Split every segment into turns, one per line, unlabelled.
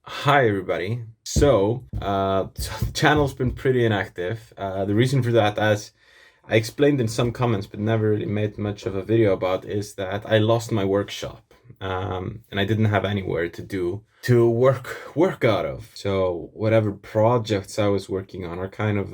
Hi everybody. So the channel's been pretty inactive. The reason for that, as I explained in some comments but never really made much of a video about, is that I lost my workshop, and I didn't have anywhere to work out of. So whatever projects I was working on are kind of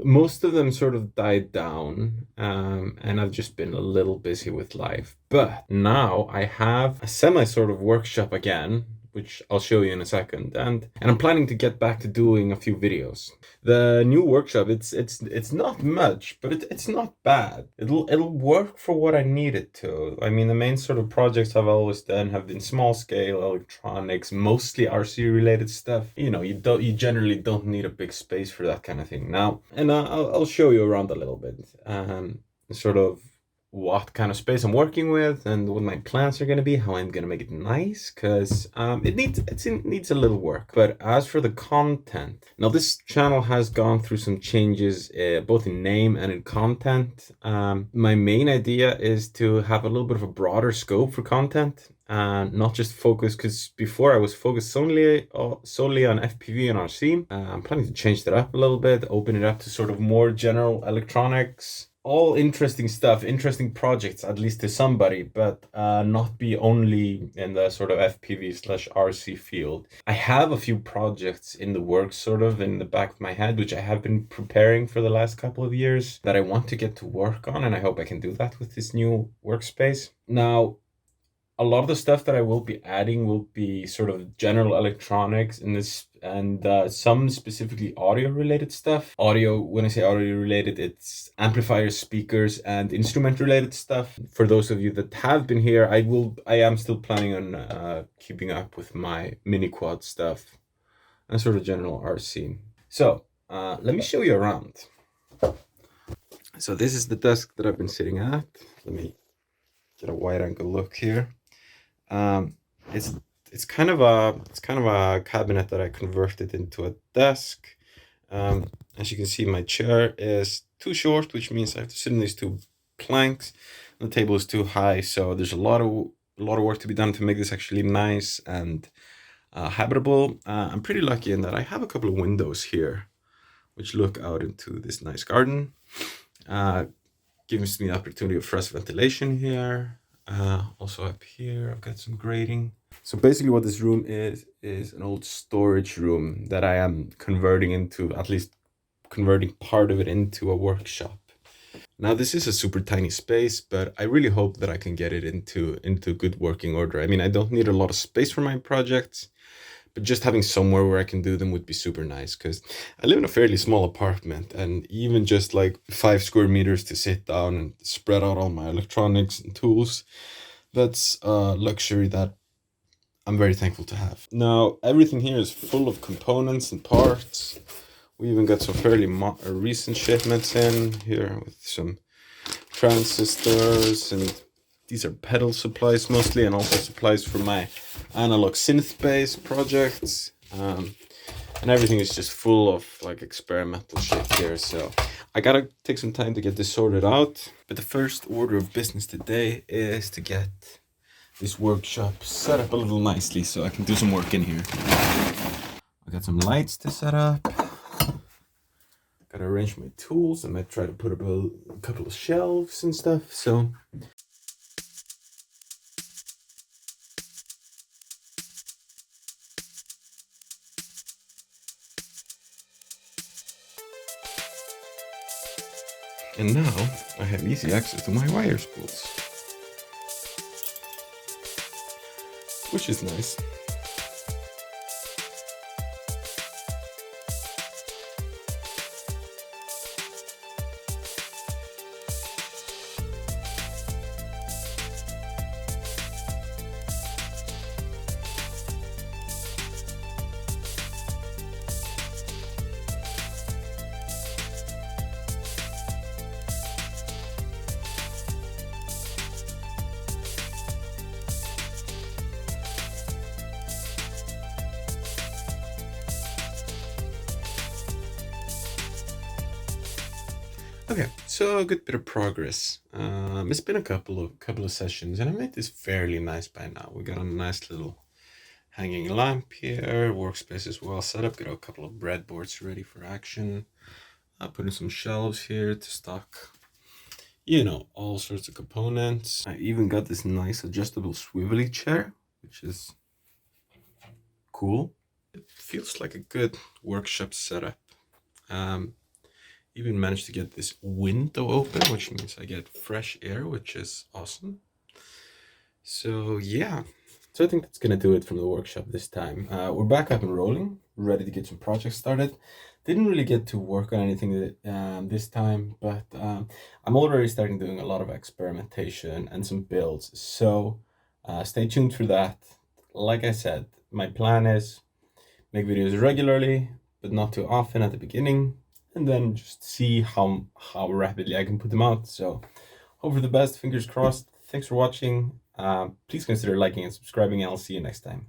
most of them sort of died down, and I've just been a little busy with life. But now I have a semi sort of workshop again, which I'll show you in a second, and I'm planning to get back to doing a few videos. The new workshop, it's not much, but it's not bad. It'll work for what I need it to. I mean, the main sort of projects I've always done have been small scale electronics, mostly RC related stuff. You generally don't need a big space for that kind of thing now. And I'll show you around a little bit, sort of what kind of space I'm working with and what my plans are going to be, how I'm going to make it nice, because it needs a little work. But as for the content, now this channel has gone through some changes, both in name and in content. My main idea is to have a little bit of a broader scope for content and not just focus, because before I was focused solely on FPV and RC. I'm planning to change that up a little bit, open it up to sort of more general electronics, all interesting stuff, interesting projects, at least to somebody, but not be only in the sort of FPV/RC field. I have a few projects in the works, sort of in the back of my head, which I have been preparing for the last couple of years that I want to get to work on, and I hope I can do that with this new workspace. Now, a lot of the stuff that I will be adding will be sort of general electronics in this, and some specifically audio related stuff. Audio, when I say audio related, it's amplifiers, speakers, and instrument related stuff. For those of you that have been here, I am still planning on keeping up with my mini quad stuff and sort of general RC. So let me show you around. So this is the desk that I've been sitting at. Let me get a wide angle look here. Um, it's it's kind of a cabinet that I converted into a desk. As you can see, my chair is too short, which means I have to sit on these two planks. The table is too high, so there's a lot of work to be done to make this actually nice and habitable. I'm pretty lucky in that I have a couple of windows here, which look out into this nice garden. Uh, Gives me the opportunity of fresh ventilation here. Also up here, I've got some grating. So basically what this room is an old storage room that I am converting into, at least converting part of it into a workshop. Now this is a super tiny space, but I really hope that I can get it into good working order. I mean, I don't need a lot of space for my projects, but just having somewhere where I can do them would be super nice, because I live in a fairly small apartment, and even just like 5 square meters to sit down and spread out all my electronics and tools, that's a luxury that I'm very thankful to have. Now, everything here is full of components and parts. We even got some fairly recent shipments in here with some transistors, and these are pedal supplies mostly, and also supplies for my analog synth-based projects. And everything is just full of like experimental shit here, so I gotta take some time to get this sorted out. But the first order of business today is to get this workshop set up a little nicely so I can do some work in here. I got some lights to set up. Gotta arrange my tools. I might try to put up a couple of shelves and stuff. So and now I have easy access to my wire spools, which is nice. Okay, so a good bit of progress. It's been a couple of sessions, and I made this fairly nice by now. We got a nice little hanging lamp here. Workspace is well set up. Got a couple of breadboards ready for action. Putting some shelves here to stock, all sorts of components. I even got this nice adjustable swivelly chair, which is cool. It feels like a good workshop setup. Even managed to get this window open, which means I get fresh air, which is awesome. So yeah, so I think that's gonna do it from the workshop this time. We're back up and rolling, ready to get some projects started. Didn't really get to work on anything this time, but I'm already starting doing a lot of experimentation and some builds. So stay tuned for that. Like I said, my plan is make videos regularly, but not too often at the beginning, and then just see how rapidly I can put them out. So hope for the best, fingers crossed. Thanks for watching. Please consider liking and subscribing, and I'll see you next time.